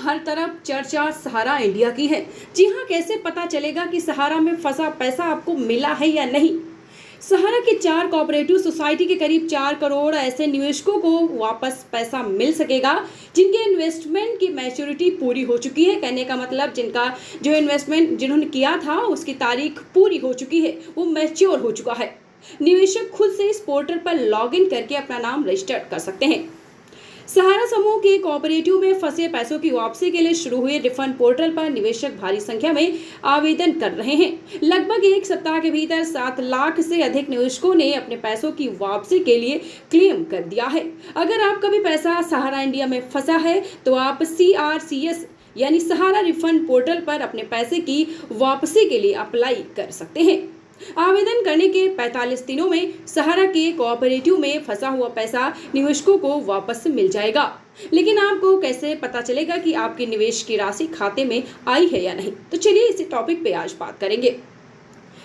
हर तरफ चर्चा सहारा इंडिया की है। जी हाँ, कैसे पता चलेगा कि सहारा में फंसा पैसा आपको मिला है या नहीं। सहारा की 4 कोऑपरेटिव सोसाइटी के करीब 4 करोड़ ऐसे निवेशकों को वापस पैसा मिल सकेगा जिनके इन्वेस्टमेंट की मैच्योरिटी पूरी हो चुकी है। कहने का मतलब जिनका जो इन्वेस्टमेंट जिन्होंने किया था उसकी तारीख पूरी हो चुकी है, वो मैच्योर हो चुका है। निवेशक खुद से इस पोर्टल पर लॉगिन करके अपना नाम रजिस्टर कर सकते हैं। सहारा समूह के कोऑपरेटिव में फंसे पैसों की वापसी के लिए शुरू हुए रिफंड पोर्टल पर निवेशक भारी संख्या में आवेदन कर रहे हैं। लगभग 1 सप्ताह के भीतर 7 लाख से अधिक निवेशकों ने अपने पैसों की वापसी के लिए क्लेम कर दिया है। अगर आपका भी पैसा सहारा इंडिया में फंसा है तो आप CRCS यानी सहारा रिफंड पोर्टल पर अपने पैसे की वापसी के लिए अप्लाई कर सकते हैं। आवेदन करने के 45 दिनों में सहारा के कोऑपरेटिव में फंसा हुआ पैसा निवेशकों को वापस मिल जाएगा। लेकिन आपको कैसे पता चलेगा कि आपके निवेश की राशि खाते में आई है या नहीं? तो चलिए इसी टॉपिक पे आज बात करेंगे।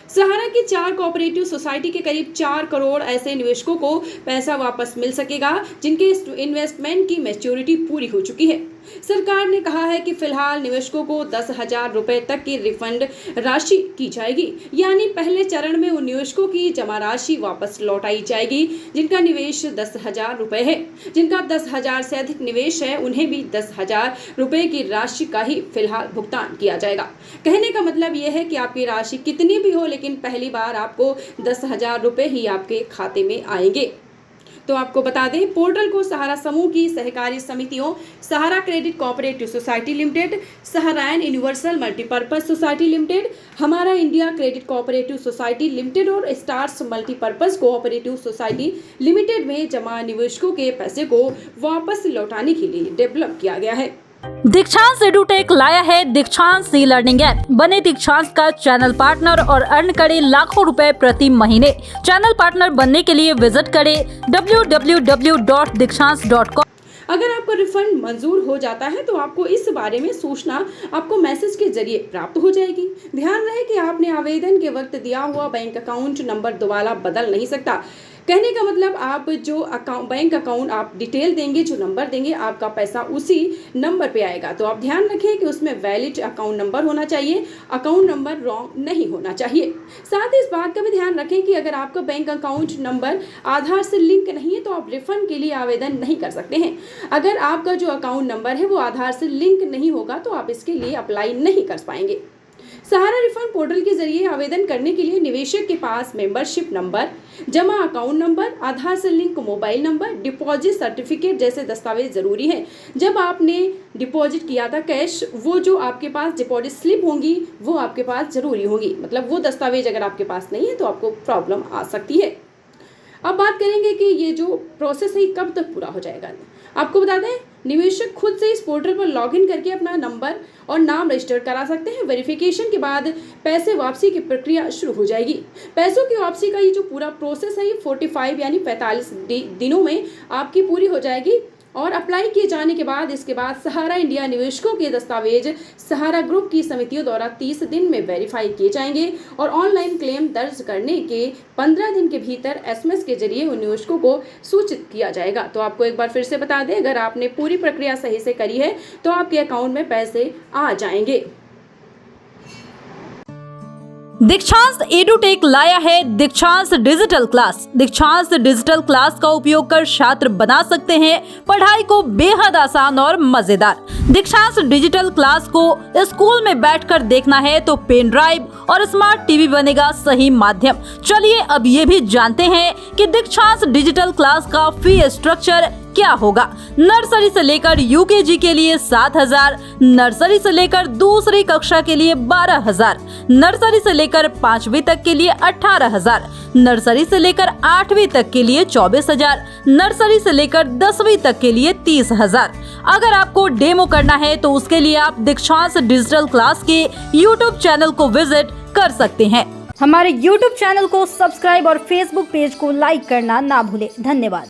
सहारा की 4 कोऑपरेटिव सोसाइटी के करीब 4 करोड़ ऐसे निवेशकों को पैसा वापस मिल सकेगा जिनके इन्वेस्टमेंट की मैच्योरिटी पूरी हो चुकी है। सरकार ने कहा है कि फिलहाल निवेशकों को 10,000 रुपए तक की रिफंड राशि की जाएगी, यानी पहले चरण में उन निवेशकों की जमा राशि वापस लौटाई जाएगी जिनका निवेश 10,000 रुपए है। जिनका 10,000 से अधिक निवेश है उन्हें भी 10,000 रुपए की राशि का ही फिलहाल भुगतान किया जाएगा। कहने का मतलब यह है कि आपकी राशि कितनी भी हो, लेकिन पहली बार आपको 10,000 रुपए ही आपके खाते में आएंगे। तो आपको बता दें, पोर्टल को सहारा समूह की सहकारी समितियों Sahara credit cooperative society limited, Saharayan universal multipurpose society limited, हमारा India credit cooperative society limited और Stars multipurpose cooperative society limited में जमा निवेशकों के पैसे को वापस लौटाने के लिए डेवलप किया गया है। दीक्षांत एडुटेक लाया है दीक्षांत ई लर्निंग ऐप। बने दीक्षांत का चैनल पार्टनर और अर्न करें लाखों रुपए प्रति महीने। चैनल पार्टनर बनने के लिए विजिट करें www.dikshans.com। अगर आपका रिफंड मंजूर हो जाता है तो आपको इस बारे में सूचना आपको मैसेज के जरिए प्राप्त हो जाएगी। ध्यान रहे कि आपने आवेदन के वक्त दिया हुआ बैंक अकाउंट नंबर दोबारा बदल नहीं सकता। कहने का मतलब आप जो बैंक अकाउंट आप डिटेल देंगे, जो नंबर देंगे, आपका पैसा उसी नंबर पे आएगा। तो आप ध्यान रखें कि उसमें वैलिड अकाउंट नंबर होना चाहिए, अकाउंट नंबर रॉन्ग नहीं होना चाहिए। साथ ही इस बात का भी ध्यान रखें कि अगर आपका बैंक अकाउंट नंबर आधार से लिंक नहीं है तो आप रिफंड के लिए आवेदन नहीं कर सकते हैं। अगर आपका जो अकाउंट नंबर है वो आधार से लिंक नहीं होगा तो आप इसके लिए अप्लाई नहीं कर पाएंगे। सहारा रिफंड पोर्टल के जरिए आवेदन करने के लिए निवेशक के पास मेंबरशिप नंबर, जमा अकाउंट नंबर, आधार से link mobile number, deposit certificate जैसे दस्तावेज जरूरी हैं। जब आपने डिपॉजिट किया था कैश, वो जो आपके पास डिपॉजिट स्लिप होंगी वो आपके पास जरूरी होगी। मतलब वो दस्तावेज अगर आपके पास नहीं है तो आपको प्रॉब्लम आ सकती है। अब बात करेंगे कि ये जो प्रोसेस है कब तक पूरा हो जाएगा। आपको बता दें, निवेशक खुद से इस पोर्टल पर लॉगिन करके अपना नंबर और नाम रजिस्टर करा सकते हैं। वेरिफिकेशन के बाद पैसे वापसी की प्रक्रिया शुरू हो जाएगी। पैसों की वापसी का ये जो पूरा प्रोसेस है ये 45 यानी 45 दिनों में आपकी पूरी हो जाएगी। और अप्लाई किए जाने के बाद इसके बाद सहारा इंडिया निवेशकों के दस्तावेज सहारा ग्रुप की समितियों द्वारा 30 दिन में वेरीफाई किए जाएंगे और ऑनलाइन क्लेम दर्ज करने के 15 दिन के भीतर SMS के जरिए उन निवेशकों को सूचित किया जाएगा। तो आपको एक बार फिर से बता दें, अगर आपने पूरी प्रक्रिया सही से करी है तो आपके अकाउंट में पैसे आ जाएंगे। दीक्षांत एडुटेक लाया है दीक्षांत डिजिटल क्लास। दीक्षांत डिजिटल क्लास का उपयोग कर छात्र बना सकते हैं पढ़ाई को बेहद आसान और मजेदार। दीक्षांत डिजिटल क्लास को स्कूल में बैठकर देखना है तो पेन ड्राइव और स्मार्ट टीवी बनेगा सही माध्यम। चलिए अब ये भी जानते हैं कि दीक्षांत डिजिटल क्लास का फी स्ट्रक्चर क्या होगा। नर्सरी से लेकर UKG के लिए 7,000, नर्सरी से लेकर दूसरी कक्षा के लिए 12,000, नर्सरी से लेकर 5वीं तक के लिए 18,000, नर्सरी से लेकर 8वीं तक के लिए 24,000, नर्सरी से लेकर 10वीं तक के लिए 30,000। अगर आपको डेमो करना है तो उसके लिए आप दीक्षांत डिजिटल क्लास के YouTube चैनल को विजिट कर सकते हैं। हमारे YouTube चैनल को सब्सक्राइब और Facebook पेज को लाइक करना ना भूलें। धन्यवाद।